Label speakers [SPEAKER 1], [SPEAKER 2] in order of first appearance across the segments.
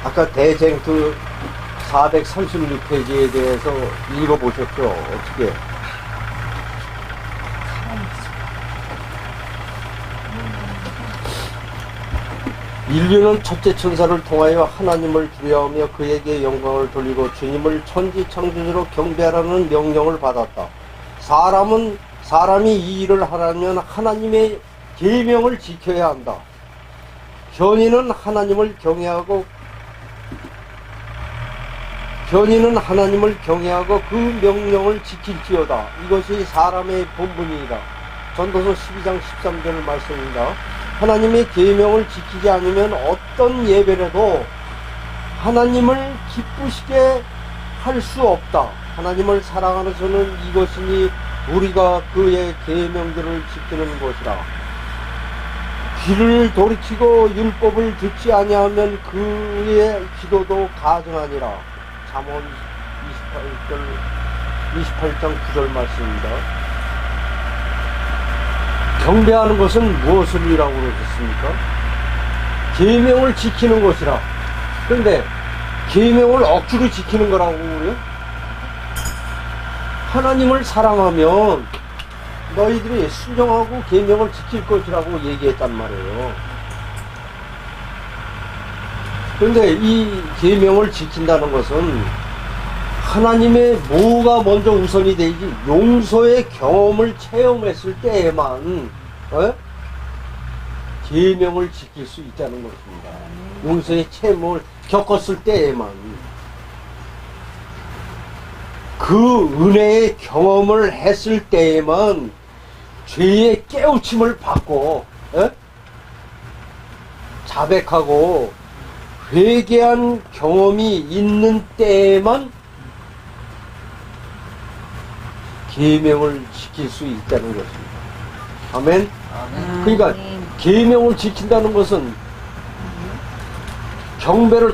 [SPEAKER 1] 아까 대쟁투 436페이지에 대해서 읽어보셨죠? 어떻게? 인류는 첫째 천사를 통하여 하나님을 두려워하며 그에게 영광을 돌리고 주님을 천지 창조주로 경배하라는 명령을 받았다. 사람이 이 일을 하려면 하나님의 계명을 지켜야 한다. 견인은 하나님을 경외하고 그 명령을 지킬지어다. 이것이 사람의 본분이다. 전도서 12장 13절 말씀입니다. 하나님의 계명을 지키지 않으면 어떤 예배라도 하나님을 기쁘시게 할 수 없다. 하나님을 사랑하는 저는 이것이니 우리가 그의 계명들을 지키는 것이라. 귀를 돌이키고 율법을 듣지 아니하면 그의 기도도 가증하니라. 잠언 28장 9절 말씀입니다. 경배하는 것은 무엇을 이라고 그러셨습니까? 계명을 지키는 것이라. 그런데 계명을 억지로 지키는 거라고 그래요? 하나님을 사랑하면 너희들이 순종하고 계명을 지킬 것이라고 얘기했단 말이에요. 그런데 이 계명을 지킨다는 것은 하나님의 뭐가 먼저 우선이 되지? 용서의 경험을 체험했을 때에만 계명을 지킬 수 있다는 것입니다. 용서의 체험을 겪었을 때에만 그 은혜의 경험을 했을 때에만 죄의 깨우침을 받고 자백하고 회개한 경험이 있는 때에만 계명을 지킬 수 있다는 것입니다. 아멘. 그러니까 계명을 지킨다는 것은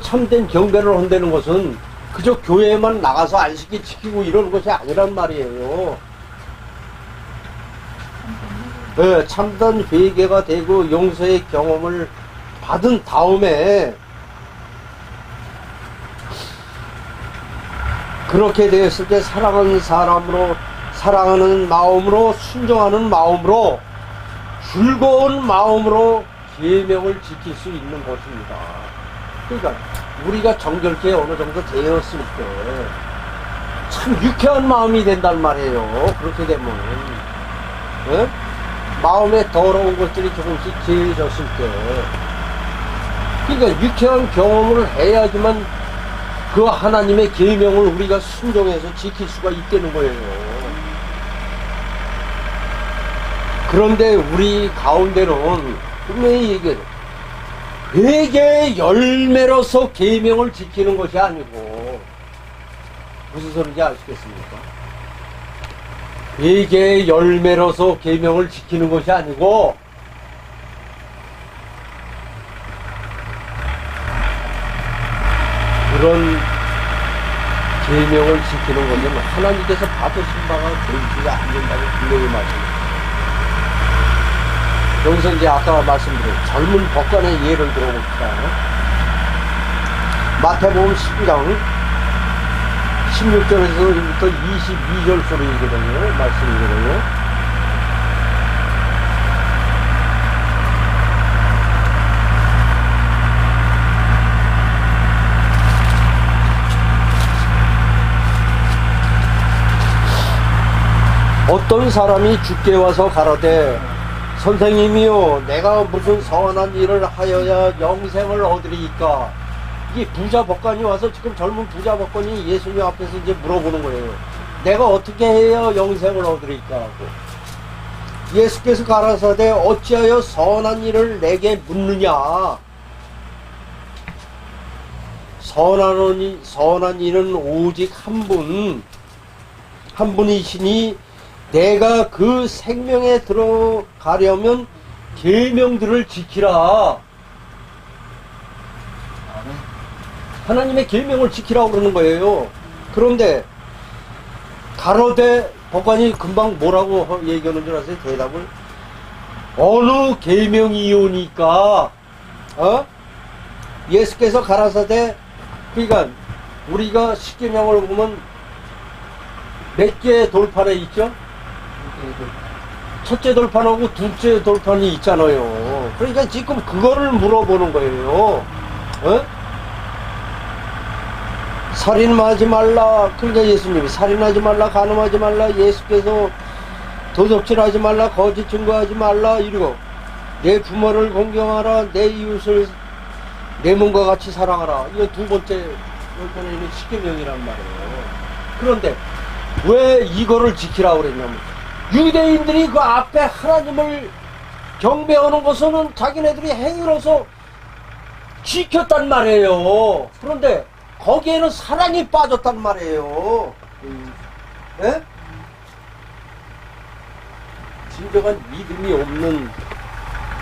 [SPEAKER 1] 참된 경배를 한다는 것은 그저 교회에만 나가서 안식일 지키고 이러는 것이 아니란 말이에요. 네, 참된 회개가 되고 용서의 경험을 받은 다음에 그렇게 되었을 때 사랑하는 마음으로 순종하는 마음으로 즐거운 마음으로 계명을 지킬 수 있는 것입니다. 그러니까 우리가 정결케 어느 정도 되었을 때 참 유쾌한 마음이 된단 말이에요. 그렇게 되면 마음에 더러운 것들이 조금씩 제해졌을 때 그러니까 유쾌한 경험을 해야지만 그 하나님의 계명을 우리가 순종해서 지킬 수가 있다는 거예요. 그런데 우리 가운데는 분명히 얘기해요. 회개의 열매로서 계명을 지키는 것이 아니고 무슨 소리인지 아시겠습니까? 회개의 열매로서 계명을 지키는 것이 아니고 그런 계명을 지키는 것은 하나님께서 받으신 바가 되지 않는다고 분명히 말씀합니다. 여기서 이제 아까 말씀드린 젊은 법관의 예를 들어봅시다. 마태복음 19장 16절에서부터 22절 소리거든요. 말씀이거든요. 어떤 사람이 주께 와서 가로되 선생님이요 내가 무슨 선한 일을 하여야 영생을 얻으리이까. 이게 부자 법관이 와서 지금 젊은 부자 법관이 예수님 앞에서 이제 물어보는 거예요. 내가 어떻게 해야 영생을 얻으리까 하고 예수께서 가라사대 어찌하여 선한 일을 내게 묻느냐. 선한 이는 오직 한 분이시니 내가 그 생명에 들어가려면 계명들을 지키라. 하나님의 계명을 지키라고 그러는 거예요. 그런데 가로되 법관이 금방 뭐라고 얘기하는 줄 아세요? 대답을 어느 계명이오니까 예수께서 가라사대, 그러니까 우리가 십계명을 보면 몇 개의 돌판에 있죠? 첫째 돌판하고 둘째 돌판이 있잖아요. 그러니까 지금 그거를 물어보는 거예요. 어? 살인하지 말라. 그러니까 예수님이 살인하지 말라, 간음하지 말라, 예수께서 도적질하지 말라, 거짓 증거하지 말라, 이러고 내 부모를 공경하라, 내 이웃을 내 몸과 같이 사랑하라. 이거 두 번째 돌판에 있는 십계명이란 말이에요. 그런데 왜 이거를 지키라고 그랬냐면, 유대인들이 그 앞에 하나님을 경배하는 것은 자기네들이 행위로서 지켰단 말이에요. 그런데 거기에는 사랑이 빠졌단 말이에요. 예? 진정한 믿음이 없는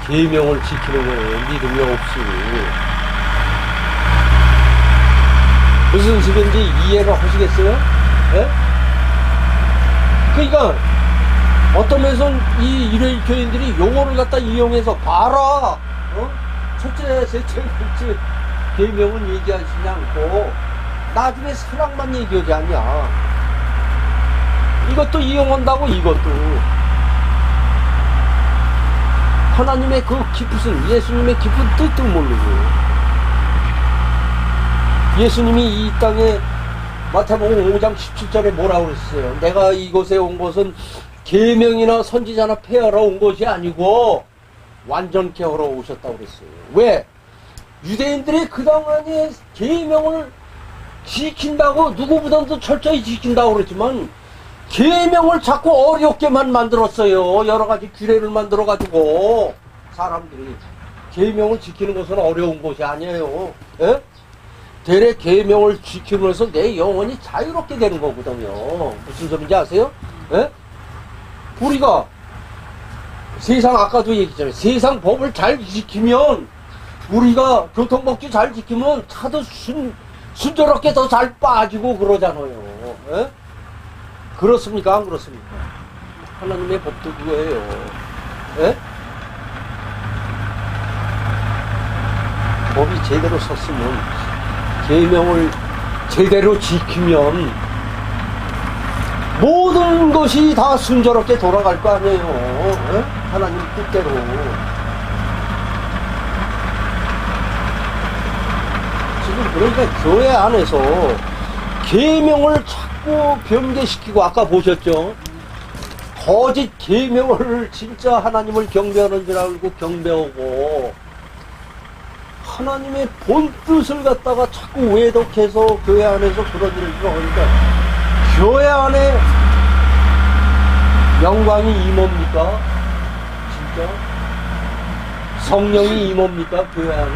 [SPEAKER 1] 계명을 지키는 거예요. 믿음이 없이. 무슨 소리인지 이해를 하시겠어요? 예? 그러니까 어떤 면에서는 이 일요일 교인들이 용어를 갖다 이용해서 봐라, 첫째, 셋째, 둘째 계명은 얘기하시지 않고 나중에 사랑만 얘기하지 않냐. 이것도 이용한다고. 이것도 하나님의 그 깊으신, 예수님의 깊은 뜻도 모르고, 예수님이 이 땅에 마태복음 5장 17절에 뭐라고 그랬어요? 내가 이곳에 온 것은 계명이나 선지자나 폐하러 온 것이 아니고 완전케 하러 오셨다고 그랬어요. 왜? 유대인들이 그동안에 계명을 지킨다고, 누구보다도 철저히 지킨다고 그랬지만 계명을 자꾸 어렵게만 만들었어요. 여러 가지 규례를 만들어 가지고. 사람들이 계명을 지키는 것은 어려운 것이 아니에요. 예? 대래 계명을 지키면서 내 영혼이 자유롭게 되는 거거든요. 무슨 소리인지 아세요? 예? 우리가 세상, 아까도 얘기했잖아요. 세상 법을 잘 지키면, 우리가 교통법규 잘 지키면 차도 순조롭게 더 잘 빠지고 그러잖아요. 예? 그렇습니까? 안 그렇습니까? 하나님의 법도 그거예요. 예? 법이 제대로 섰으면, 계명을 제대로 지키면 모든 것이 다 순조롭게 돌아갈 거 아니에요. 에? 하나님 뜻대로. 지금 그러니까 교회 안에서 계명을 자꾸 변개시키고, 아까 보셨죠? 거짓 계명을 진짜 하나님을 경배하는 줄 알고 경배하고, 하나님의 본 뜻을 갖다가 자꾸 외독해서 교회 안에서 그런 일을 하니까, 교회 안에 영광이 임합니까? 진짜? 성령이 임합니까? 교회 안에?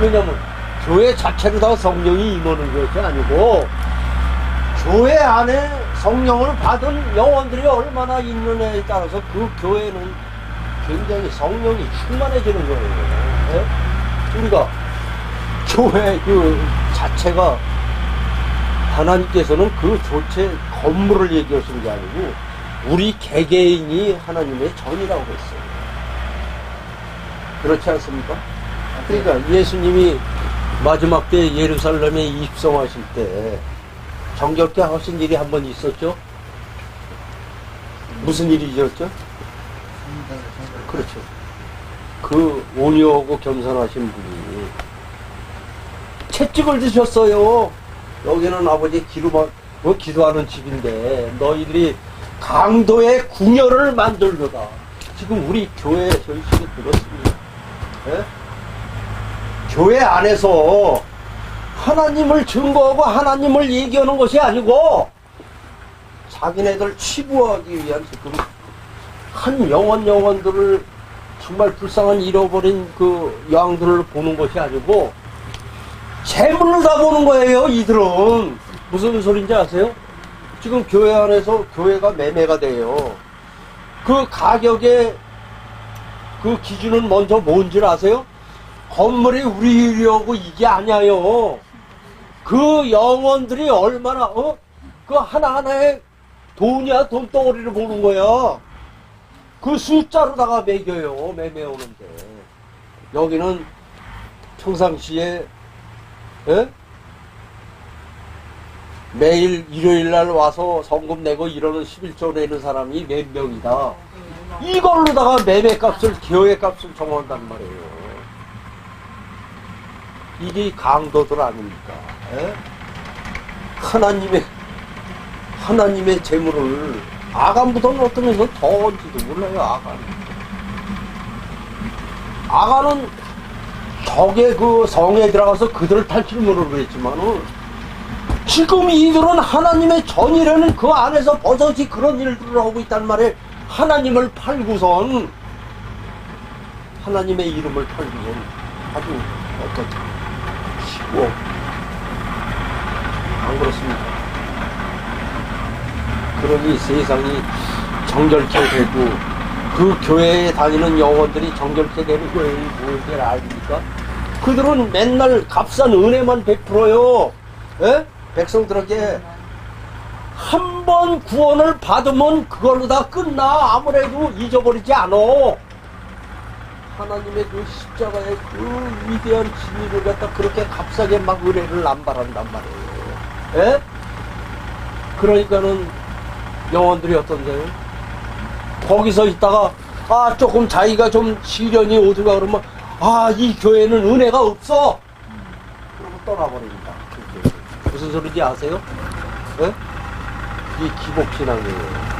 [SPEAKER 1] 왜냐면 교회 자체로 다 성령이 임하는 것이 아니고, 교회 안에 성령을 받은 영혼들이 얼마나 있느냐에 따라서 그 교회는 굉장히 성령이 충만해지는 거예요. 네? 우리가 교회 그 자체가, 하나님께서는 그 조체 건물을 얘기하신 게 아니고 우리 개개인이 하나님의 전이라고 했어요. 그렇지 않습니까? 그러니까 예수님이 마지막 때 예루살렘에 입성하실 때 정겹게 하신 일이 한 번 있었죠? 무슨 일이었죠? 그렇죠. 그 온유하고 겸손하신 분이 채찍을 드셨어요. 여기는 아버지 기도하는 집인데 너희들이 강도의 궁녀를 만들려다. 지금 우리 교회 절식이 그렇습니다. 예? 교회 안에서 하나님을 증거하고 하나님을 얘기하는 것이 아니고 자기네들 치부하기 위한 지금 한 영혼들을, 정말 불쌍한 잃어버린 그 양들을 보는 것이 아니고 재물을 다 보는 거예요. 이들은 무슨 소린지 아세요? 지금 교회 안에서 교회가 매매가 돼요. 그 가격의 그 기준은 먼저 뭔지 아세요? 건물이 우리려고 이게 아니에요. 그 영혼들이 얼마나 그 하나하나의 돈이야, 돈덩어리를 보는 거야. 그 숫자로다가 매겨요. 매매오는데 여기는 평상시에 예? 매일 일요일 날 와서 성금 내고 이러는 11조 내는 사람이 몇 명이다. 이걸로다가 매매값을 교회값을 정한단 말이에요. 이게 강도들 아닙니까? 예? 하나님의 재물을 아간보다는 어떤 면에서 더인지도 몰라요. 아간은 적의 그 성에 들어가서 그들을 탈출 모르겠지만은 지금 이들은 하나님의 전이라는 그 안에서 버섯이 그런 일들을 하고 있단 말이에요. 하나님을 팔고선 하나님의 이름을 팔고선 아주 어떻게 쉬워 안 그렇습니까? 그러니 세상이 정결케 되고 그 교회에 다니는 영혼들이 정결케 되는 거예요. 뭔지 아십니까? 그들은 맨날 값싼 은혜만 베풀어요. 예? 백성들에게 한 번 구원을 받으면 그걸로 다 끝나. 아무래도 잊어버리지 않아. 하나님의 그 십자가의 그 위대한 진리를 갖다 그렇게 값싸게 막 은혜를 남발한단 말이에요. 예? 그러니까는 영혼들이 어떤데요? 거기서 있다가 조금 자기가 좀 시련이 오든가 그러면 이 교회는 은혜가 없어. 그러고 떠나버립니다. 무슨 소리인지 아세요? 예? 이 기복신앙이에요.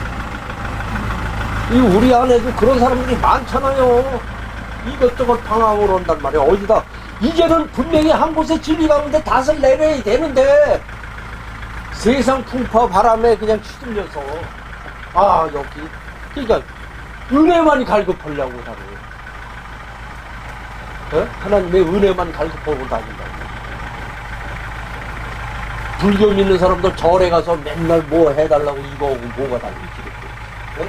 [SPEAKER 1] 이 우리 안에도 그런 사람들이 많잖아요. 이것저것 방황을 한단 말이에요. 어디다 이제는 분명히 한 곳에 진리 가운데 닷을 내려야 되는데 세상 풍파 바람에 그냥 휘둘려서 여기 그러니까 은혜만 갈급하려고 다녀요. 예? 하나님의 은혜만 갈급하고 다닌다고. 불교 믿는 사람들 절에 가서 맨날 뭐 해달라고 이거 오고 뭐가 달리지. 예?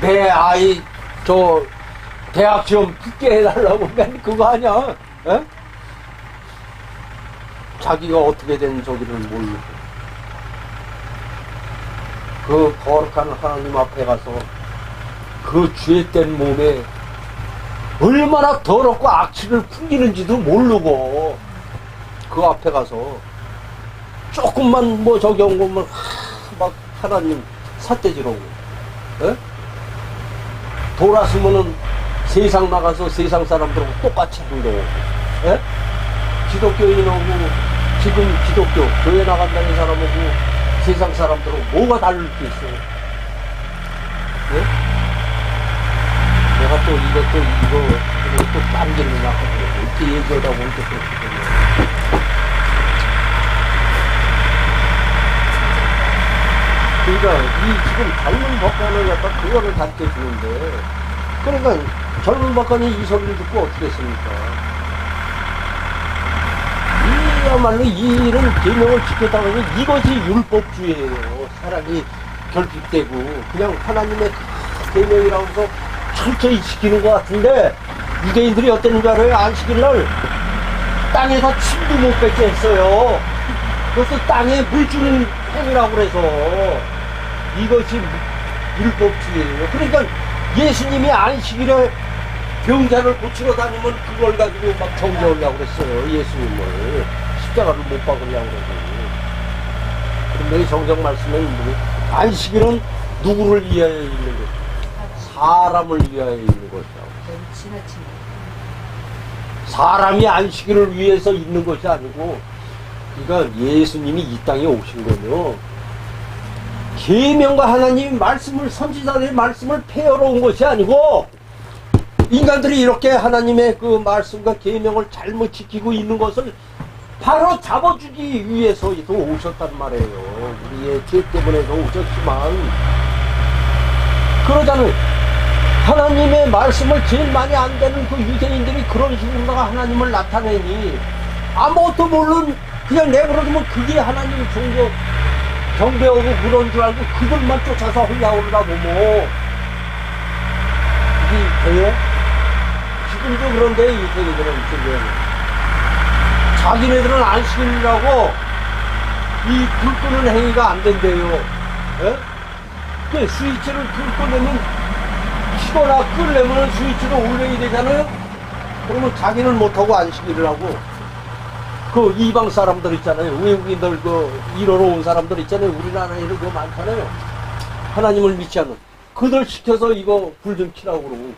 [SPEAKER 1] 내 아이 대학 시험 붙게 해달라고 맨 그거 아니야. 예? 자기가 어떻게 된 저기를 모르고 그 거룩한 하나님 앞에 가서 그 죄된 몸에 얼마나 더럽고 악취를 풍기는지도 모르고 그 앞에 가서 조금만 뭐 저기 온 거면 막 하나님 삿대질하고 예? 돌았으면은 세상 나가서 세상 사람들하고 똑같이 행동하고 예? 기독교인하고 지금 기독교 교회 나간다는 사람하고 세상 사람들하고 뭐가 다를 게 있어요? 예? 내가 또 이거 딴지를 막 이렇게 얘기하다 보니까 그렇거든요. 그러니까 이 지금 젊은 법관을 갖다 그거를 가르쳐 주는데 그러니까 젊은 법관이 이 소리를 듣고 어떻게 했습니까? 이야말로 이 일은 계명을 지켰다고 하면 이것이 율법주의예요. 사람이 결핍되고 그냥 하나님의 계명이라고 해서 철저히 지키는 것 같은데 유대인들이 어땠는 줄 알아요? 안식일날 땅에서 침도 못 뱉게 했어요. 그것도 땅에 물 주는 행위라고 그래서 이것이 율법주의예요. 그러니까 예수님이 안식일에 병자를 고치러 다니면 그걸 가지고 막 정죄하려고 그랬어요. 예수님을 십자가를 못 박으려고 그러고. 그런데 성경 말씀은 안식일은 누구를 위하여 있는 것? 사람을 위하여 있는 것이라고. 사람이 안식일을 위해서 있는 것이 아니고, 그러니까 예수님이 이 땅에 오신 거요. 계명과 하나님의 말씀을, 선지자들의 말씀을 폐하러 온 것이 아니고, 인간들이 이렇게 하나님의 그 말씀과 계명을 잘못 지키고 있는 것을 바로 잡아주기 위해서 오셨단 말이에요. 우리의 죄 때문에도 오셨지만, 그러자는 하나님의 말씀을 제일 많이 안 되는 그 유대인들이 그런 식으로 하나님을 나타내니 아무것도 모르는 그냥 내버려두면 그게 하나님 경배하고 그런 줄 알고 그들만 쫓아서 흘러오르다 보면 이게 돼요? 지금도 그런데 유대인들은 지금 자기네들은 안식일이라고 이 불 끄는 행위가 안 된대요. 예? 그 스위치를 불 끄려면 키거나 끌려면 스위치를 올려야 되잖아요. 그러면 자기는 못하고 안식일을 하고, 그 이방 사람들 있잖아요. 외국인들 일하러 온 사람들 있잖아요. 우리나라에는 그거 많잖아요. 하나님을 믿지 않는. 그들 시켜서 이거 불 좀 켜라고 그러고.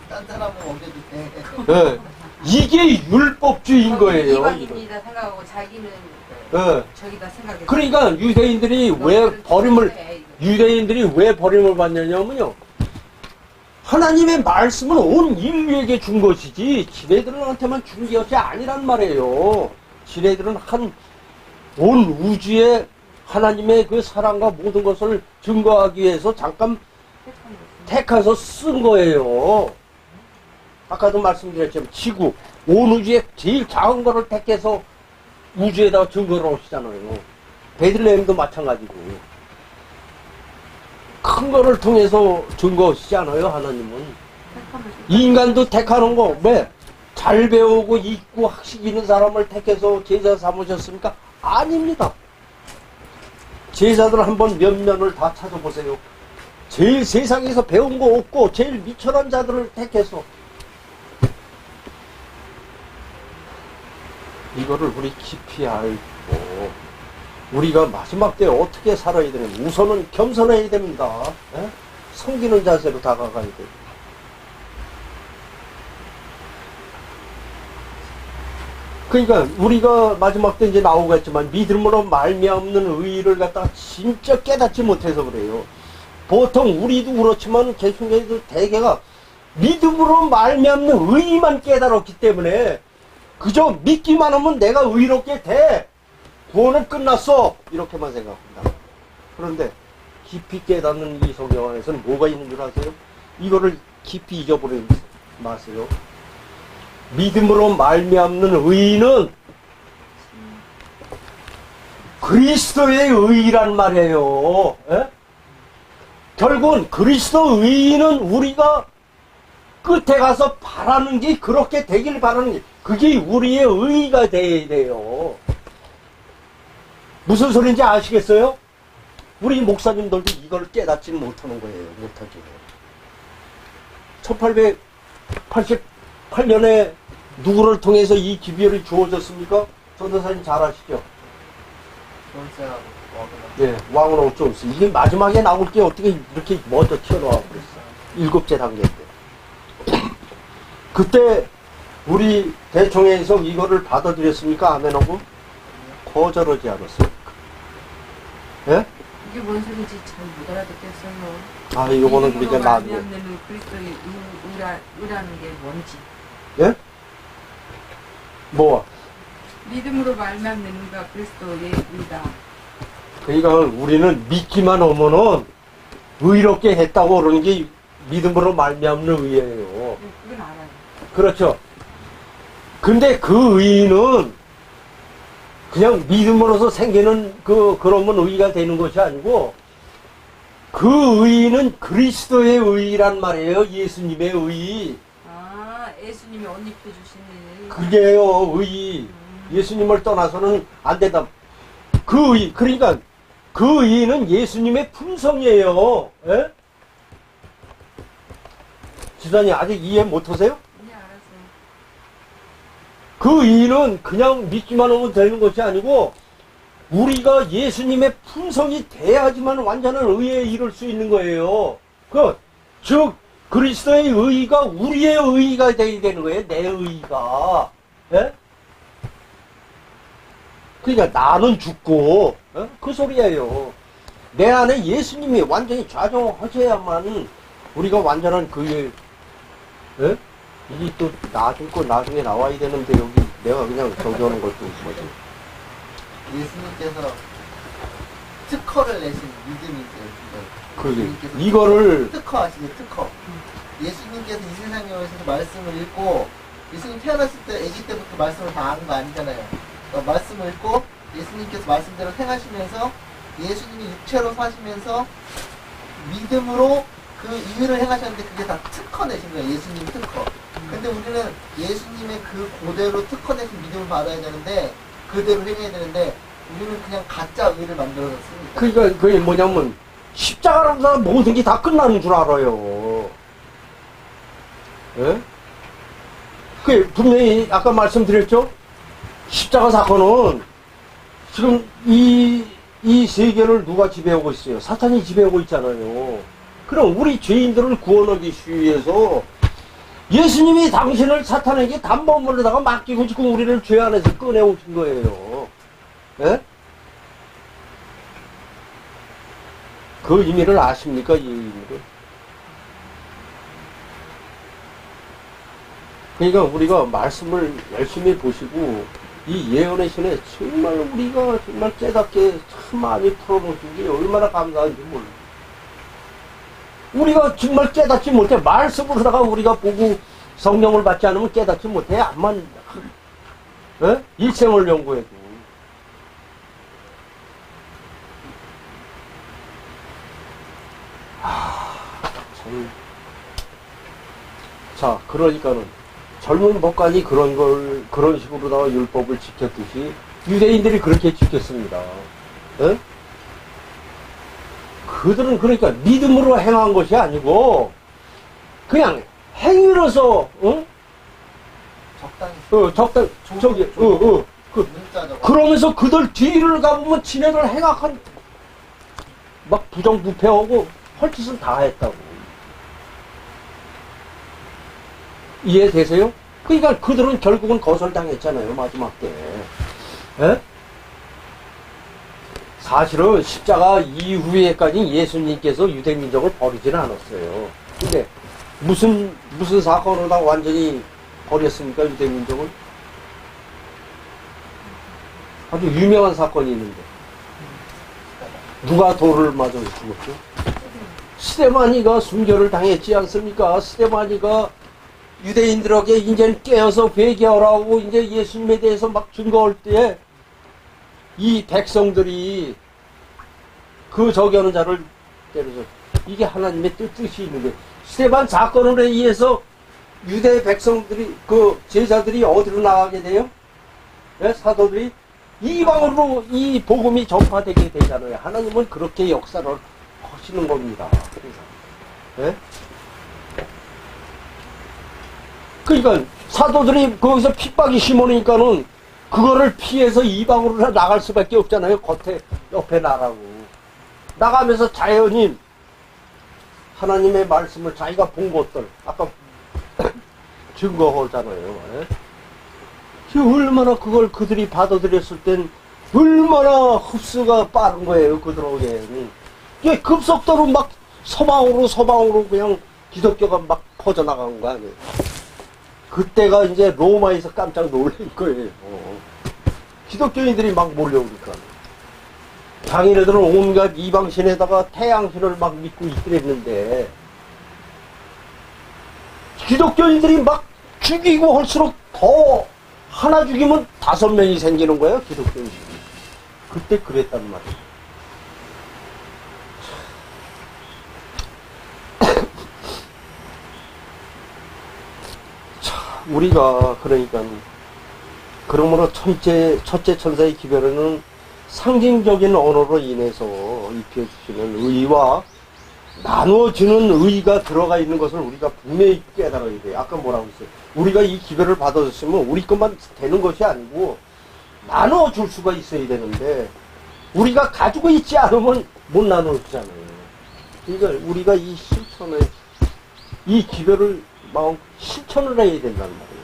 [SPEAKER 2] 딴 사람은 옮겨도 돼.
[SPEAKER 1] 네. 이게 율법주의인 거예요.
[SPEAKER 3] 이방인이다 생각하고 자기는
[SPEAKER 1] 네.
[SPEAKER 3] 저기다 생각해.
[SPEAKER 1] 그러니까 유대인들이 왜 버림을 받냐면요. 하나님의 말씀은 온 인류에게 준 것이지 지네들한테만 준 것이 아니란 말이에요. 지네들은 온 우주에 하나님의 그 사랑과 모든 것을 증거하기 위해서 잠깐 택해서 쓴 거예요. 아까도 말씀드렸지만 지구, 온 우주에 제일 작은 거를 택해서 우주에다가 증거를 오시잖아요. 베들레헴도 마찬가지고. 큰 거를 통해서 증거하시지 않아요, 하나님은. 인간도 택하는 거, 왜? 잘 배우고 있고 학식 있는 사람을 택해서 제자 삼으셨습니까? 아닙니다. 제자들 한번 몇 면을 다 찾아보세요. 제일 세상에서 배운 거 없고 제일 미천한 자들을 택해서 이거를 우리 깊이 알고 우리가 마지막 때 어떻게 살아야 되는지 우선은 겸손해야 됩니다. 에? 섬기는 자세로 다가가야 돼요. 그러니까 우리가 마지막 때 이제 나오겠지만 믿음으로 말미암는 의의를 갖다가 진짜 깨닫지 못해서 그래요. 보통 우리도 그렇지만 개신교에도 대개가 믿음으로 말미암는 의의만 깨달았기 때문에 그저 믿기만 하면 내가 의롭게 돼. 구원은 끝났어. 이렇게만 생각합니다. 그런데 깊이 깨닫는 이 성경 안에서는 뭐가 있는 줄 아세요? 이거를 깊이 잊어버리지 마세요. 믿음으로 말미암는 의의는 그리스도의 의의란 말이에요. 에? 결국은 그리스도 의의는 우리가 끝에 가서 바라는 게 그렇게 되길 바라는 게 그게 우리의 의의가 돼야 돼요. 무슨 소리인지 아시겠어요? 우리 목사님들도 이걸 깨닫지는 못하는 거예요. 못하죠. 1888년에 누구를 통해서 이 기별이 주어졌습니까? 전도사님 잘 아시죠?
[SPEAKER 2] 존스하고
[SPEAKER 1] 예, 왕은 어쩔 수 없어. 이게 마지막에 나올 게 어떻게 이렇게 먼저 튀어나와 버렸어. 7째 단계 때. 그때 우리 대총회에서 이거를 받아들였습니까? 아멘하고? 거절하지 않았어요. 예?
[SPEAKER 3] 이게 뭔 소리인지 잘 못 알아듣겠어요.
[SPEAKER 1] 아, 이거는 우리가 나도.
[SPEAKER 3] 말미암는 그리스도의 의라는 게 뭔지.
[SPEAKER 1] 예? 뭐?
[SPEAKER 3] 믿음으로 말미암는 의가 그리스도의 의다.
[SPEAKER 1] 그러니까 우리는 믿기만 하면은 의롭게 했다고 그러는 게 믿음으로 말미암는 의예요.
[SPEAKER 3] 그건 알아요.
[SPEAKER 1] 그렇죠. 근데 그 의는 그냥 믿음으로서 생기는 그러면 의가 되는 것이 아니고 그 의는 그리스도의 의란 말이에요. 예수님의 의.
[SPEAKER 3] 아, 예수님이 옷 입혀주시는.
[SPEAKER 1] 그게요, 의. 예수님을 떠나서는 안 된다. 그 의, 그러니까 그 의는 예수님의 품성이에요. 예? 지사님 아직 이해 못하세요?
[SPEAKER 3] 네, 알았어요.
[SPEAKER 1] 그 의는 그냥 믿기만 하면 되는 것이 아니고 우리가 예수님의 품성이 돼야지만 완전한 의에 이를 수 있는 거예요. 즉 그리스도의 의가 우리의 의가 되어야 되는 거예요. 내 의가. 예? 그러니까 나는 죽고 그 소리예요. 내 안에 예수님이 완전히 좌정하셔야만 우리가 완전한 그의 예? 이게 또 나중에 나와야 되는데 여기 내가 그냥 정지하는 것도 뭐지.
[SPEAKER 2] 예수님께서 특허를 내신 믿음이 있어요.
[SPEAKER 1] 그게 이거를
[SPEAKER 2] 특허 아시죠? 특허. 예수님께서 이 세상에 오셔서 말씀을 읽고 예수님 태어났을 때 아기 때부터 말씀을 다 아는 거 아니잖아요. 그러니까 말씀을 읽고 예수님께서 말씀대로 행하시면서 예수님이 육체로 사시면서 믿음으로 그 일을 행하셨는데 그게 다 특허 내신 거예요. 예수님 특허. 근데 우리는 예수님의 그 그대로 특허 내신 믿음을 받아야 되는데 그대로 행해야 되는데 우리는 그냥 가짜 의를 만들어서 씁니다.
[SPEAKER 1] 그러니까 그게 뭐냐면 십자가라서 모든 게 다 끝나는 줄 알아요. 예? 그 분명히 아까 말씀드렸죠? 십자가 사건은 지금 이 세계를 누가 지배하고 있어요? 사탄이 지배하고 있잖아요. 그럼 우리 죄인들을 구원하기 위해서 예수님이 당신을 사탄에게 담보물에다가 맡기고 지금 우리를 죄 안에서 꺼내오신 거예요. 예? 그 의미를 아십니까? 이 의미를. 그러니까 우리가 말씀을 열심히 보시고 이 예언의 신에 정말 우리가 정말 깨닫게 참 많이 풀어놓으신 게 얼마나 감사한지 몰라요. 우리가 정말 깨닫지 못해. 말씀으로다가 우리가 보고 성령을 받지 않으면 깨닫지 못해. 암만 일생을 연구해도. 참. 자, 그러니까는 젊은 법관이 그런 식으로다가 율법을 지켰듯이 유대인들이 그렇게 지켰습니다. 에? 그들은 그러니까 믿음으로 행한 것이 아니고 그냥 행위로서 적당히 그러면서 그들 뒤를 가보면 지네들 행악한 막 부정부패하고 헐짓은 다 했다고. 이해되세요? 그러니까 그들은 결국은 거절당했잖아요, 마지막 때. 에? 사실은 십자가 이후에까지 예수님께서 유대민족을 버리지는 않았어요. 근데 무슨 사건으로 다 완전히 버렸습니까, 유대민족을? 아주 유명한 사건이 있는데 누가 돌을 맞아 죽었죠? 스데마니가 순교를 당했지 않습니까? 스데마니가 유대인들에게 이제 깨어서 회개하라고 이제 예수님에 대해서 막 증거할 때 이 백성들이 그 저기하는 자를 때려서 이게 하나님의 뜻이 있는 거예요. 스데반 사건으로 의해서 유대 백성들이 그 제자들이 어디로 나가게 돼요? 네? 사도들이 이방으로 이 복음이 전파되게 되잖아요. 하나님은 그렇게 역사를 하시는 겁니다. 네? 그러니까 사도들이 거기서 핍박이 심하니까는 그거를 피해서 이방으로 나갈 수밖에 없잖아요. 옆에 나가고. 나가면서 자연히 하나님의 말씀을 자기가 본 것들, 아까 증거하잖아요. 얼마나 그걸 그들이 받아들였을 땐 얼마나 흡수가 빠른 거예요. 그들에게는. 이게 급속도로 막 서방으로 그냥 기독교가 막 퍼져나간 거 아니에요. 그때가 이제 로마에서 깜짝 놀란 거예요. 기독교인들이 막 몰려오니까. 장인애들은 온갖 이방신에다가 태양신을 막 믿고 있더랬는데, 기독교인들이 막 죽이고 할수록 더 하나 죽이면 5명이 생기는 거예요, 기독교인들이. 그때 그랬단 말이에요. 우리가 그러니까 그러므로 첫째 천사의 기별에는 상징적인 언어로 인해서 입혀주시는 의와 나누어주는 의가 들어가 있는 것을 우리가 분명히 깨달아야 돼요. 아까 뭐라고 했어요? 우리가 이 기별을 받아줬으면 우리 것만 되는 것이 아니고 나누어줄 수가 있어야 되는데 우리가 가지고 있지 않으면 못 나누어주잖아요. 그러니까 우리가 이 실천을 이 기별을 막 실천을 해야 된단 말이에요.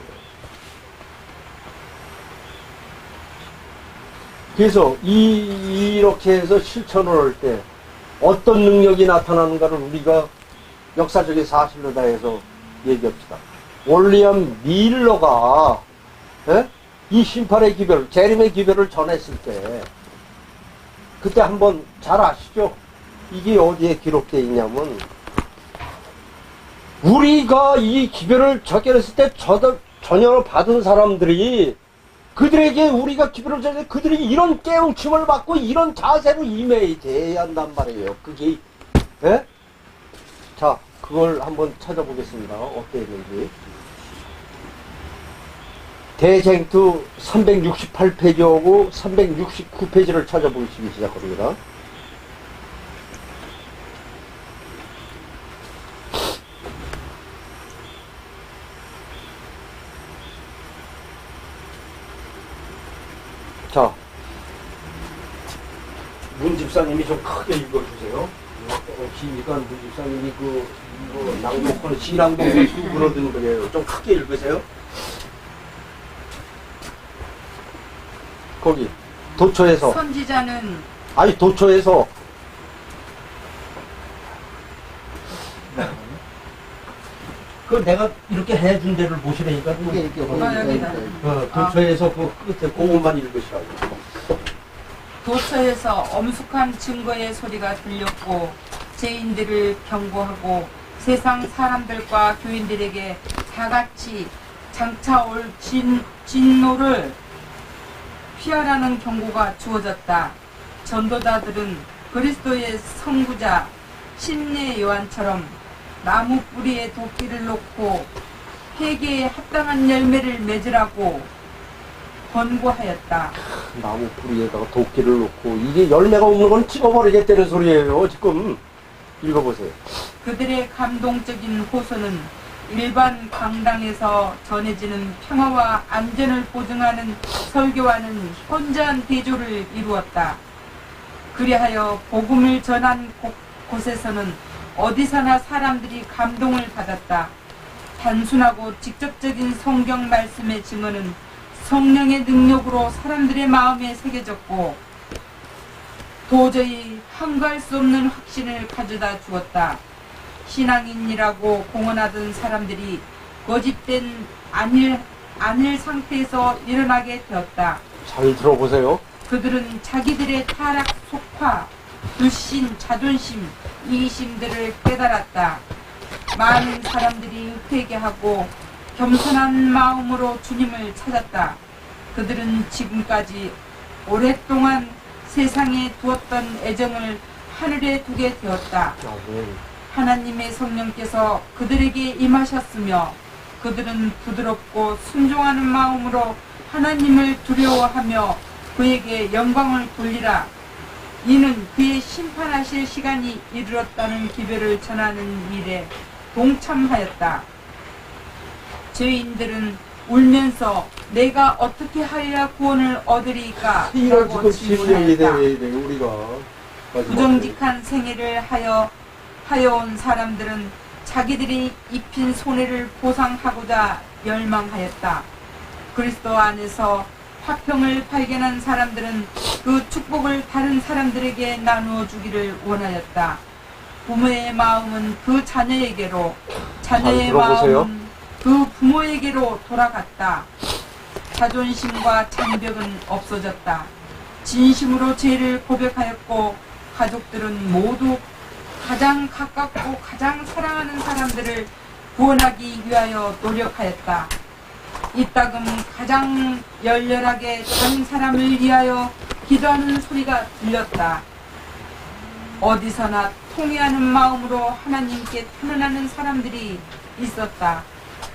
[SPEAKER 1] 그래서 이렇게 해서 실천을 할 때 어떤 능력이 나타나는가를 우리가 역사적인 사실로 다 해서 얘기합시다. 윌리엄 밀러가 이 심판의 기별, 재림의 기별을 전했을 때 그때 한번 잘 아시죠? 이게 어디에 기록되어 있냐면 우리가 이 기별을 적용했을 때 전혀 받은 사람들이 그들에게 우리가 기별을 전해 그들이 이런 깨우침을 받고 이런 자세로 임해야 한단 말이에요. 그게 자, 그걸 한번 찾아보겠습니다. 어떻게 했는지. 대쟁투 368페이지하고 369페이지를 찾아보시기 시작합니다. 자, 문 집사님이 좀 크게 읽어주세요. 기니까 문 집사님이 이거 낭독하는 시낭독을 구부러든 거예요. 좀 크게 읽으세요. 거기 도처에서
[SPEAKER 3] 선지자는
[SPEAKER 1] 아니 도처에서 그 내가 이렇게 해준 데를 보시라니까
[SPEAKER 2] 이게 이렇게
[SPEAKER 3] 여기다.
[SPEAKER 1] 도처에서 그 끝에 그것만 읽으시라고.
[SPEAKER 3] 도처에서 엄숙한 증거의 소리가 들렸고 죄인들을 경고하고 세상 사람들과 교인들에게 다같이 장차 올 진노를 피하라는 경고가 주어졌다. 전도자들은 그리스도의 선구자 심내 요한처럼 나무 뿌리에 도끼를 놓고 회개에 합당한 열매를 맺으라고 권고하였다.
[SPEAKER 1] 나무 뿌리에다가 도끼를 놓고 이게 열매가 없는 건 찍어버리겠다는 소리예요. 지금 읽어보세요.
[SPEAKER 3] 그들의 감동적인 호소는 일반 강당에서 전해지는 평화와 안전을 보증하는 설교와는 현저한 대조를 이루었다. 그리하여 복음을 전한 곳에서는 어디서나 사람들이 감동을 받았다. 단순하고 직접적인 성경 말씀의 증언은 성령의 능력으로 사람들의 마음에 새겨졌고 도저히 항거할 수 없는 확신을 가져다 주었다. 신앙인이라고 공언하던 사람들이 거짓된 안일 상태에서 일어나게 되었다.
[SPEAKER 1] 잘 들어보세요.
[SPEAKER 3] 그들은 자기들의 타락, 속화, 불신, 자존심, 이기심들을 깨달았다. 많은 사람들이 회개하고 겸손한 마음으로 주님을 찾았다. 그들은 지금까지 오랫동안 세상에 두었던 애정을 하늘에 두게 되었다. 하나님의 성령께서 그들에게 임하셨으며 그들은 부드럽고 순종하는 마음으로 하나님을 두려워하며 그에게 영광을 돌리라. 이는 그의 심판하실 시간이 이르렀다는 기별을 전하는 일에 동참하였다. 죄인들은 울면서 내가 어떻게 하여야 구원을 얻으리까?
[SPEAKER 1] 이거
[SPEAKER 3] 라고
[SPEAKER 1] 지금 질문이
[SPEAKER 3] 질문하였다.
[SPEAKER 1] 돼 우리가
[SPEAKER 3] 부정직한 생애를 하여온 사람들은 자기들이 입힌 손해를 보상하고자 열망하였다. 그리스도 안에서 화평을 발견한 사람들은 그 축복을 다른 사람들에게 나누어 주기를 원하였다. 부모의 마음은 그 자녀에게로, 자녀의 마음은 그 부모에게로 돌아갔다. 자존심과 장벽은 없어졌다. 진심으로 죄를 고백하였고 가족들은 모두 가장 가깝고 가장 사랑하는 사람들을 구원하기 위하여 노력하였다. 이따금 가장 열렬하게 다른 사람을 위하여 기도하는 소리가 들렸다. 어디서나 통회하는 마음으로 하나님께 탄원하는 사람들이 있었다.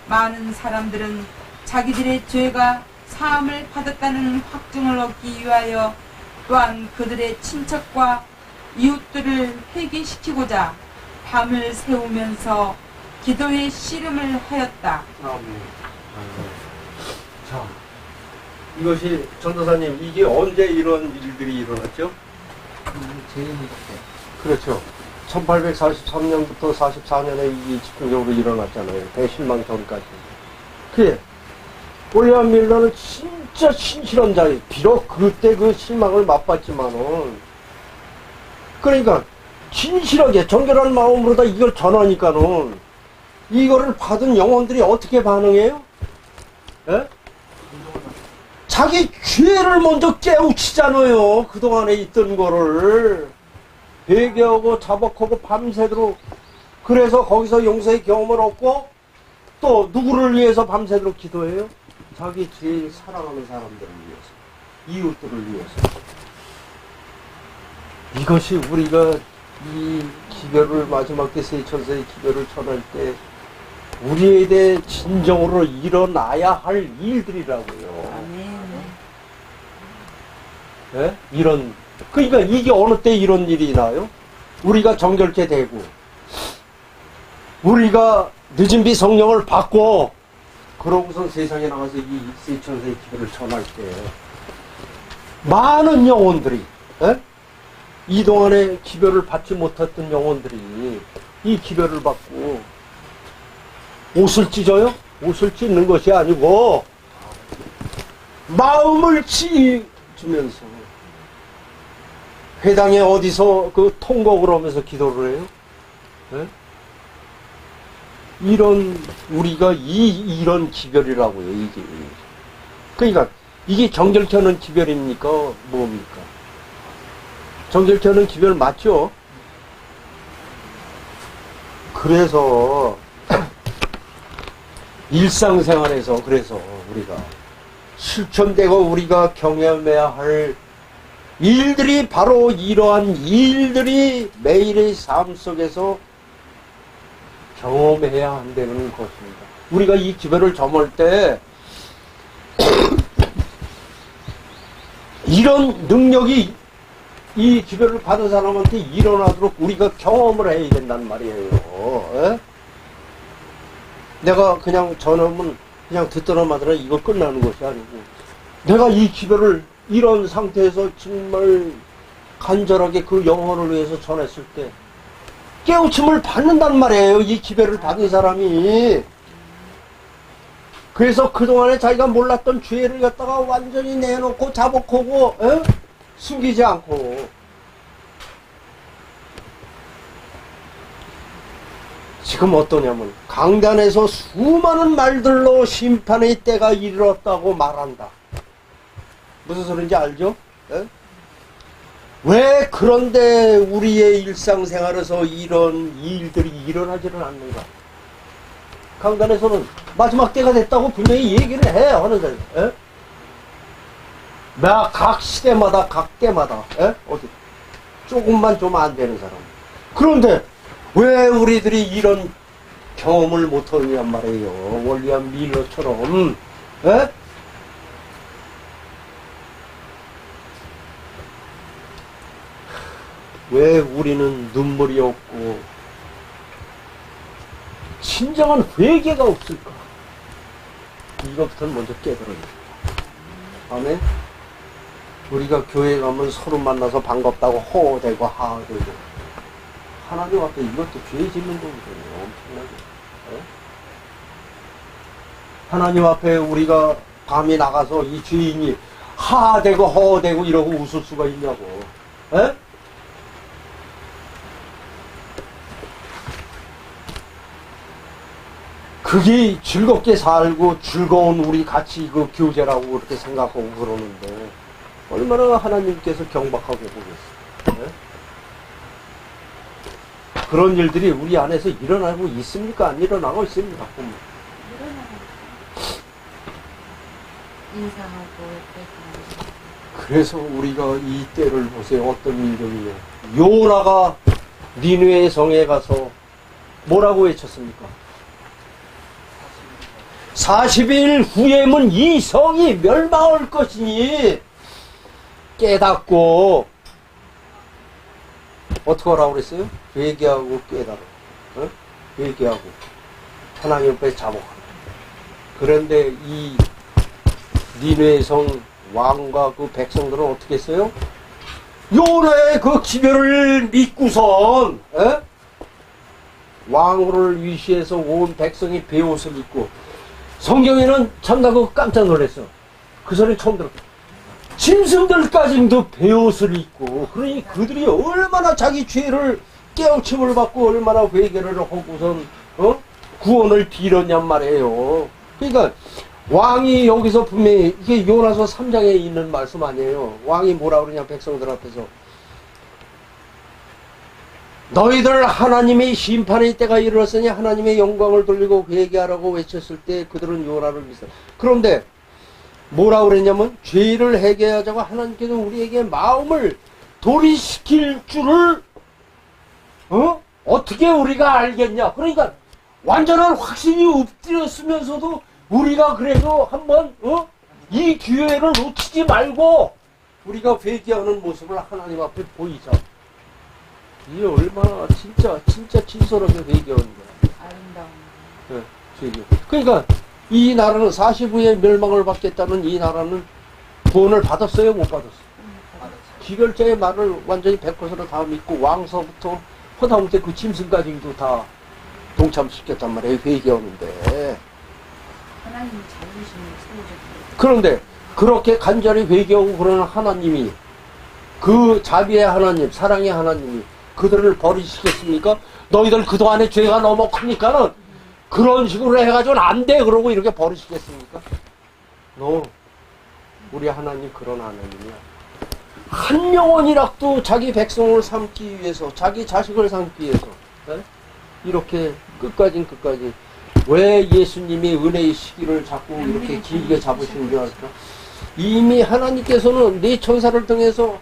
[SPEAKER 3] 많은 사람들은 자기들의 죄가 사함을 받았다는 확증을 얻기 위하여 또한 그들의 친척과 이웃들을 회개시키고자 밤을 새우면서 기도의 씨름을 하였다.
[SPEAKER 1] 자, 이것이 전도사님 이게 언제 이런 일들이 일어났죠?
[SPEAKER 2] 제일
[SPEAKER 1] 그렇죠. 1843년부터 44년에 이게 집중적으로 일어났잖아요. 대신망 전까지. 그래. 윌리엄 밀러는 진짜 신실한 자예요. 비록 그때 그 실망을 맛봤지만은. 그러니까, 진실하게 정결한 마음으로다 이걸 전하니까는, 이거를 받은 영혼들이 어떻게 반응해요? 예? 자기 죄를 먼저 깨우치잖아요. 그동안에 있던 거를. 회개하고 자복하고 밤새도록 그래서 거기서 용서의 경험을 얻고 또 누구를 위해서 밤새도록 기도해요? 자기 제일 사랑하는 사람들을 위해서, 이웃들을 위해서. 이것이 우리가 이 기별을 마지막 때 세천세의 기별을 전할 때 우리에 대해 진정으로 일어나야 할 일들이라고요.
[SPEAKER 3] 아멘.
[SPEAKER 1] 예? 그러니까 이게 어느 때 이런 일이 나요? 우리가 정결케 되고 우리가 늦은 비 성령을 받고 그러고선 세상에 나가서 이 세천세의 기별을 전할 때 많은 영혼들이, 에? 이동안에 기별을 받지 못했던 영혼들이 이 기별을 받고 옷을 찢어요? 옷을 찢는 것이 아니고 마음을 찢으면서 회당에 어디서 그 통곡을 하면서 기도를 해요? 에? 이런 우리가 이런 기별이라고요. 이게 그러니까 이게 정결케 하는 기별입니까? 뭡니까? 정결케 하는 기별 맞죠? 그래서 일상생활에서 그래서 우리가 실천되고 우리가 경험해야 할 일들이 바로 이러한 일들이 매일의 삶 속에서 경험해야 한다는 것입니다. 우리가 이 기별을 점할 때 이런 능력이 이 기별을 받은 사람한테 일어나도록 우리가 경험을 해야 된단 말이에요. 에? 내가 그냥 전하면 그냥 듣더라 마더라 이거 끝나는 것이 아니고 내가 이 기별을 이런 상태에서 정말 간절하게 그 영혼을 위해서 전했을 때 깨우침을 받는단 말이에요. 이 기별을 받은 사람이. 그래서 그동안에 자기가 몰랐던 죄를 갖다가 완전히 내놓고 자복하고 에? 숨기지 않고 지금 어떠냐면 강단에서 수많은 말들로 심판의 때가 이르렀다고 말한다. 무슨 소리인지 알죠? 에? 왜 그런데 우리의 일상생활에서 이런 일들이 일어나지는 않는가? 강단에서는 마지막 때가 됐다고 분명히 얘기를 해 하는데, 에? 각 시대마다 각 때마다 에? 어디 조금만 좀 안 되는 사람. 그런데 왜 우리들이 이런 경험을 못하느냔 말이에요. 월리안 밀러처럼 에? 왜 우리는 눈물이 없고 진정한 회개가 없을까? 이것부터 먼저 깨달아야 돼. 아멘. 우리가 교회 가면 서로 만나서 반갑다고 호되고 하되고 하나님 앞에 이것도 죄 짓는 거거든요. 엄청나게. 에? 하나님 앞에 우리가 밤에 나가서 이 주인이 하되고 허되고 이러고 웃을 수가 있냐고. 에? 그게 즐겁게 살고 즐거운 우리 같이 그 교제라고 그렇게 생각하고 그러는데 얼마나 하나님께서 경박하고 보겠어요. 네? 그런 일들이 우리 안에서 일어나고 있습니까? 안 일어나고 있습니까?
[SPEAKER 4] 인사하고
[SPEAKER 1] 그래서 우리가 이 때를 보세요. 어떤 일들이요. 요나가 니느웨 성에 가서 뭐라고 외쳤습니까? 40일 후에는 이 성이 멸망할 것이니 깨닫고 어떻게 하라고 그랬어요? 회개하고 깨달아. 어? 회개하고 하나님 앞에 자복하라. 그런데 이 니느웨 성 왕과 그 백성들은 어떻게 했어요? 요나의 그 기별을 믿고선 에? 왕후를 위시해서 온 백성이 베옷을 입고 성경에는 참나 그거 깜짝 놀랐어. 그 소리 처음 들었어. 짐승들까지도 베옷을 입고 그러니 그들이 얼마나 자기 죄를 깨우침을 받고 얼마나 회개를 하고선 구원을 빌었냔 말이에요. 그러니까 왕이 여기서 분명히 이게 요나서 3장에 있는 말씀 아니에요. 왕이 뭐라 그러냐 백성들 앞에서 너희들 하나님의 심판의 때가 이르렀으니 하나님의 영광을 돌리고 회개하라고 외쳤을 때 그들은 요나를 믿었어. 그런데 뭐라 그랬냐면 죄를 회개하자고 하나님께서 우리에게 마음을 돌이시킬 줄을 어떻게 우리가 알겠냐. 그러니까 완전한 확신이 엎드렸으면서도 우리가 그래도 한번 이 기회를 놓치지 말고 우리가 회개하는 모습을 하나님 앞에 보이자. 이게 얼마나 진짜 진솔하게 회개하는 거야.
[SPEAKER 3] 아름다운.
[SPEAKER 1] 네, 회개. 그러니까 이 나라는 40 후에 멸망을 받겠다는 이 나라는 구원을 받았어요, 못 받았어요? 기별자의 말을 완전히 100%다 믿고 왕서부터 허다못해 그 짐승까지도 다 동참시켰단 말이에요. 회개하는데.
[SPEAKER 4] 하나님이 자존심을 세우셨고
[SPEAKER 1] 그런데 그렇게 간절히 회개하고 그러는 하나님이, 그 자비의 하나님, 사랑의 하나님이 그들을 버리시겠습니까? 너희들 그동안에 죄가 너무 크니까는 그런 식으로 해가지고는 안 돼 그러고 이렇게 버리시겠습니까? 우리 하나님 그런 하나님이야. 한 영혼이라도 자기 백성을 삼기 위해서, 자기 자식을 삼기 위해서, 네? 이렇게 끝까지 왜 예수님이 은혜의 시기를 자꾸 이렇게 길게 잡으시는 줄 알까? 이미 하나님께서는 네 천사를 통해서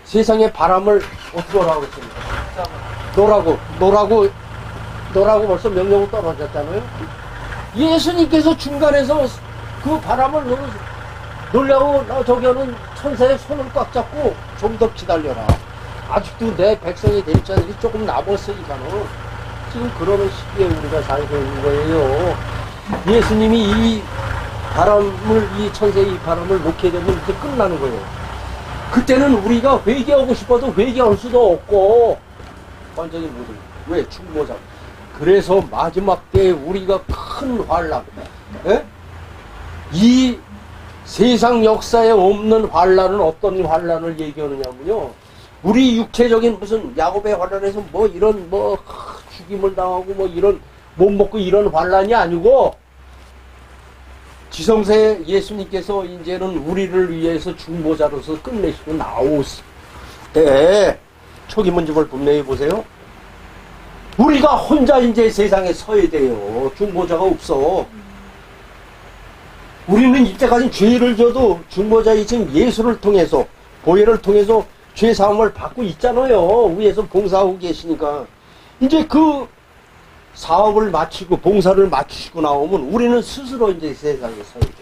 [SPEAKER 1] 세상의 바람을 어떻게 하라고 했습니까? 노라고 벌써 명령을 떨어졌잖아요. 예수님께서 중간에서 그 바람을 놀라고 저기 하는 천사의 손을 꽉 잡고 좀 더 기다려라. 아직도 내 백성이 될 자들이 조금 남았으니까는 지금 그러는 시기에 우리가 살고 있는 거예요. 예수님이 이 천사의 이 바람을 놓게 되면 이제 끝나는 거예요. 그때는 우리가 회개하고 싶어도 회개할 수도 없고 완전히 모든, 왜? 충모자. 그래서 마지막 때에 우리가 큰 환란, 예? 이 세상 역사에 없는 환란은 어떤 환란을 얘기하느냐면요, 우리 육체적인 무슨 야곱의 환란에서 뭐 이런 죽임을 당하고 뭐 이런 못 먹고 이런 환란이 아니고, 지성세 예수님께서 이제는 우리를 위해서 중보자로서 끝내시고 나오실 때 초기문집을 분명히 보세요. 우리가 혼자 이제 세상에 서야 돼요. 중보자가 없어. 우리는 이때까지 죄를 져도 중보자이신 예수를 통해서, 보혈을 통해서 죄 사함을 받고 있잖아요. 위에서 봉사하고 계시니까. 이제 그 사업을 마치고 봉사를 마치시고 나오면 우리는 스스로 이제 세상에 서야죠.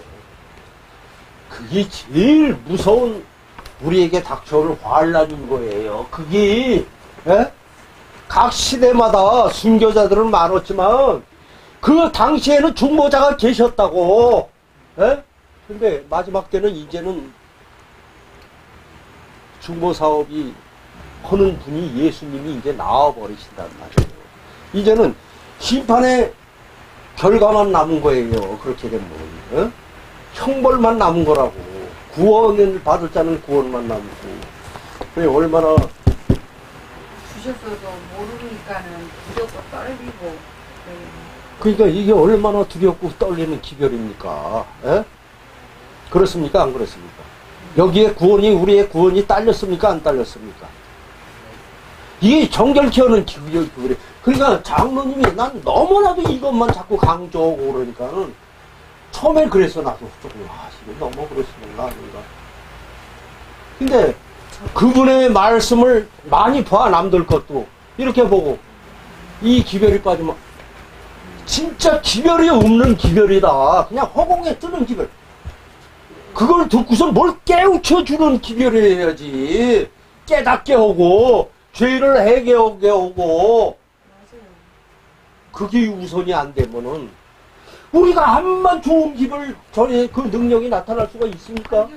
[SPEAKER 1] 그게 제일 무서운 우리에게 닥쳐올 환란인 거예요. 그게, 예? 각 시대마다 순교자들은 많았지만 그 당시에는 중보자가 계셨다고. 예? 근데 마지막 때는 이제는 중보 사업이 하는 분이 예수님이 이제 나와버리신단 말이에요. 이제는 심판의 결과만 남은 거예요. 그렇게 되면. 예? 형벌만 남은 거라고. 구원을 받을 자는 구원만 남고. 왜 얼마나
[SPEAKER 4] 주셨어도 모르니까는 두렵고 떨리고
[SPEAKER 1] 그러니까 이게 얼마나 두렵고 떨리는 기별입니까? 에? 그렇습니까? 안 그렇습니까? 여기에 우리의 구원이 딸렸습니까? 안 딸렸습니까? 이게 정결케 하는 기별이. 그러니까 장로님이 난 너무나도 이것만 자꾸 강조하고 그러니까는 처음엔 그랬어. 나도 조금 이거 너무 그러시는가 뭔가. 근데 그분의 말씀을 많이 봐. 남들 것도 이렇게 보고 이 기별이 빠지면 진짜 기별이 없는 기별이다. 그냥 허공에 뜨는 기별. 그걸 듣고서 뭘 깨우쳐주는 기별이어야지. 깨닫게 하고 죄를 해결하게 하고. 그게 우선이 안 되면은 우리가 암만 좋은 기별 전에 그 능력이 나타날 수가 있습니까?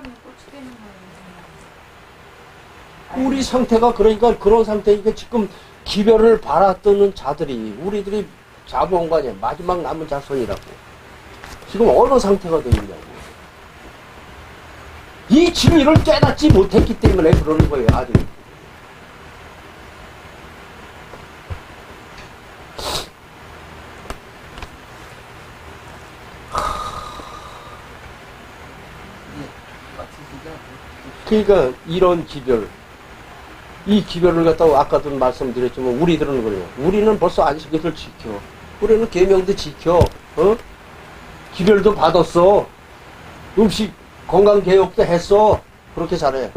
[SPEAKER 1] 우리 상태가 그러니까 그런 상태니까 지금 기별을 바라뜨는 자들이 우리들이 자부한 거 아니야. 마지막 남은 자손이라고. 지금 어느 상태가 되어 있냐고. 이 진리를 깨닫지 못했기 때문에 그러는 거예요. 아직. 그러니까 이런 기별, 이 기별을 갖다가 아까도 말씀드렸지만 우리들은 그래요. 우리는 벌써 안식일을 지켜. 우리는 계명도 지켜. 기별도 받았어. 음식 건강개혁도 했어. 그렇게 잘해.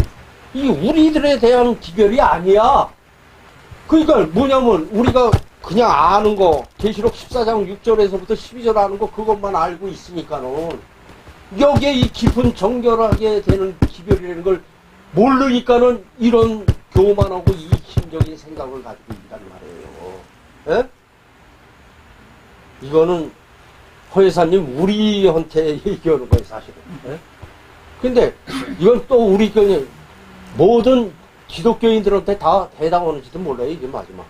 [SPEAKER 1] 이 우리들에 대한 기별이 아니야. 그러니까 뭐냐면 우리가 그냥 아는 거, 계시록 14장 6절에서부터 12절 아는 거 그것만 알고 있으니까는 여기에 이 깊은 정결하게 되는 기별이라는 걸 모르니까는 이런 교만하고 이기적인 생각을 가지고 있단 말이에요. 예? 이거는 허여사님 우리한테 얘기하는 거예요, 사실은. 예? 근데 이건 또 우리 모든 기독교인들한테 다 해당하는지도 몰라요. 이게 마지막에.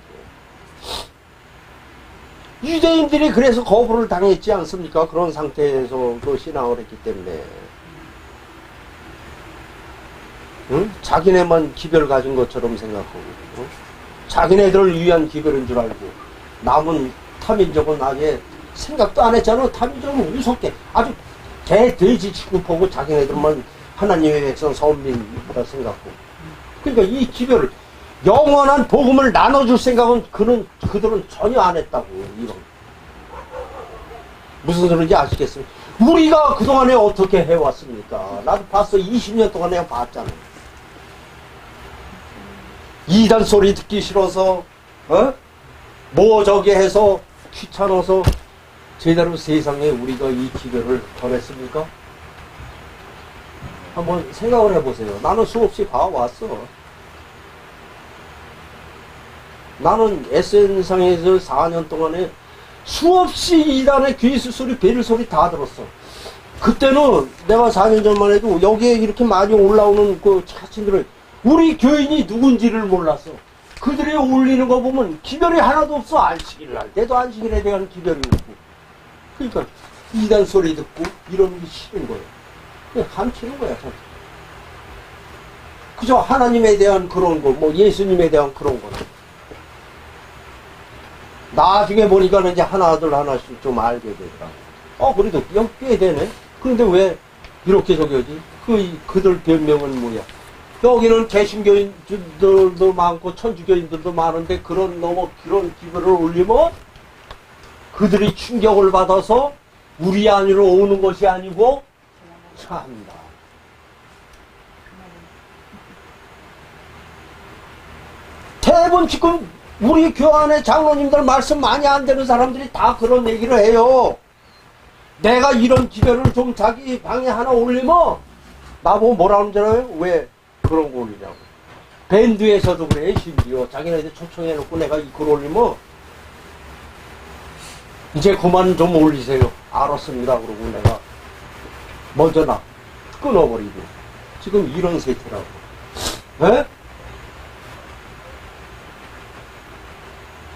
[SPEAKER 1] 유대인들이 그래서 거부를 당했지 않습니까? 그런 상태에서 그 신앙을 했기 때문에. 응? 자기네만 기별 가진 것처럼 생각하고, 응? 자기네들을 위한 기별인 줄 알고, 남은 타민족은 아예 생각도 안 했잖아. 타민족은 무섭게 아주 돼지 취급하고 자기네들만 하나님의 백성 선민이라 생각하고. 그러니까 이 기별을 영원한 복음을 나눠줄 생각은 그들은 전혀 안 했다고. 이런 무슨 소리인지 아시겠습니까? 우리가 그동안에 어떻게 해왔습니까? 나도 봤어. 20년 동안 내가 봤잖아. 이단 소리 듣기 싫어서 뭐 저기 해서 귀찮아서 제대로 세상에 우리가 이 기별을 전했습니까? 한번 생각을 해보세요. 나는 수없이 봐왔어. 나는 SN상에서 4년 동안에 수없이 이단의 귀수 소리, 베릴 소리 다 들었어. 그때는 내가 4년 전만 해도 여기에 이렇게 많이 올라오는 그 자신들을 우리 교인이 누군지를 몰랐어. 그들이 올리는 거 보면 기별이 하나도 없어. 안식일을 할 때도 안식일에 대한 기별이 없고. 그러니까 이단 소리 듣고 이런 게 싫은 거예요. 그냥 감추는 거야. 감추. 그저 하나님에 대한 그런 거, 뭐 예수님에 대한 그런 거는. 나중에 보니까는 이제 하나둘 하나씩 좀 알게 되더라고. 그래도 꽤 되네. 그런데 왜 이렇게 저기 하지? 그들 변명은 뭐야? 여기는 개신교인들도 많고 천주교인들도 많은데 그런 기별을 올리면 그들이 충격을 받아서 우리 안으로 오는 것이 아니고 참다. 대부분 지금 우리 교안의 장로님들 말씀 많이 안 되는 사람들이 다 그런 얘기를 해요. 내가 이런 기별을 좀 자기 방에 하나 올리면 나보고 뭐라 하는 줄 알아요? 왜 그런 거 올리냐고. 밴드에서도 그래. 심지어 자기네들 초청해놓고 내가 이 글 올리면 이제 그만 좀 올리세요. 알았습니다. 그러고 내가 먼저 끊어버리고. 지금 이런 세태라고. 에?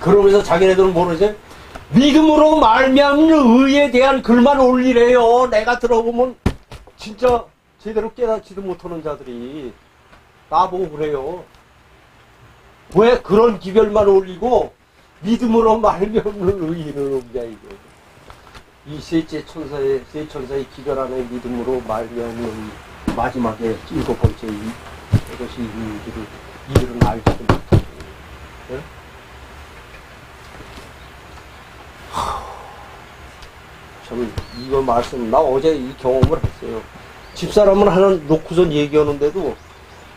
[SPEAKER 1] 그러면서 자기네들은 모르지? 믿음으로 말미암는 의에 대한 글만 올리래요. 내가 들어보면 진짜 제대로 깨닫지도 못하는 자들이 나보고 그래요. 왜 그런 기별만 올리고 믿음으로 말미암는 의는 없냐 이거. 이 세 천사의 기별 안에 믿음으로 말미암는 의, 마지막에 7번째 이것이 이들은 알지도 못하고. 네? 참 이거 말씀 나 어제 이 경험을 했어요. 집사람은 하나 놓고선 얘기하는데도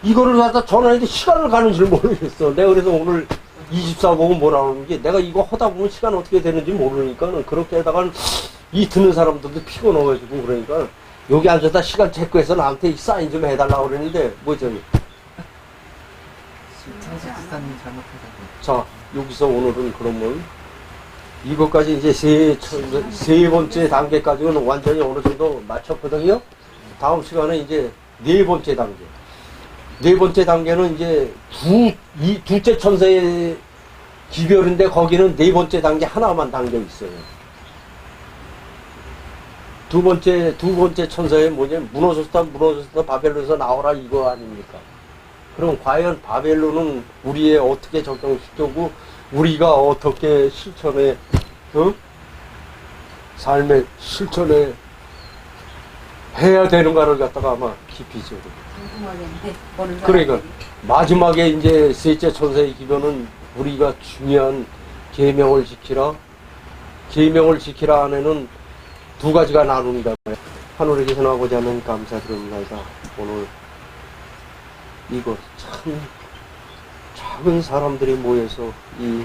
[SPEAKER 1] 이거를 갖다 전화했는데 시간을 가는 줄 모르겠어. 내가 그래서 오늘 이 집사 보고 뭐라 하는 게 내가 이거 하다 보면 시간 어떻게 되는지 모르니까는 그렇게 하다가 이 듣는 사람들도 피곤해가지고 그러니까 여기 앉아다 시간 체크해서 나한테 사인 좀 해달라고 그랬는데 뭐죠?
[SPEAKER 2] 집사님 잘못해서.
[SPEAKER 1] 자 여기서 오늘은 그러면 이것까지 이제 세 번째 단계까지는 완전히 어느 정도 마쳤거든요. 다음 시간에 이제 네 번째 단계. 네 번째 단계는 이제 둘째 천사의 기별인데 거기는 네 번째 단계 하나만 담겨 있어요. 두 번째 천사의 뭐냐, 무너졌다 바벨론에서 나오라 이거 아닙니까? 그럼 과연 바벨론은 우리의 어떻게 적용시키고 우리가 어떻게 실천에, 삶의 실천에 해야 되는가를 갖다가 아마 깊이 좀.
[SPEAKER 4] 궁금하겠네.
[SPEAKER 1] 그러니까 마지막에 이제 셋째 천사의 기별은 우리가 중요한 계명을 지키라. 계명을 지키라 안에는 두 가지가 나눕니다. 하늘에 계신 아버지 하나님 감사드립니다. 오늘 이거 참 작은 사람들이 모여서 이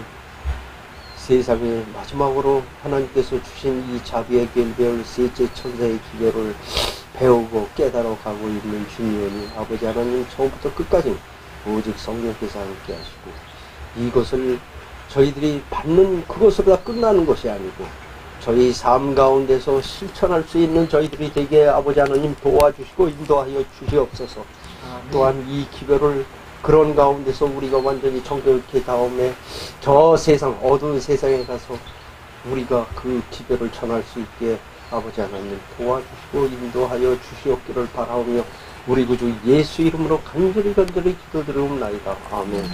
[SPEAKER 1] 세상에 마지막으로 하나님께서 주신 이 자비의 결별 셋째 천사의 기별을 배우고 깨달아 가고 있는 주님이 아버지 하나님 처음부터 끝까지 오직 성령께서 함께 하시고 이것을 저희들이 받는 그것으로 다 끝나는 것이 아니고 저희 삶 가운데서 실천할 수 있는 저희들이 되게 아버지 하나님 도와주시고 인도하여 주시옵소서. 또한 이 기별을 그런 가운데서 우리가 완전히 정결케 다음에 저 세상 어두운 세상에 가서 우리가 그 기별을 전할 수 있게 아버지 하나님 도와주시고 인도하여 주시옵기를 바라오며 우리 구주 예수 이름으로 간절히 기도드리옵나이다. 아멘.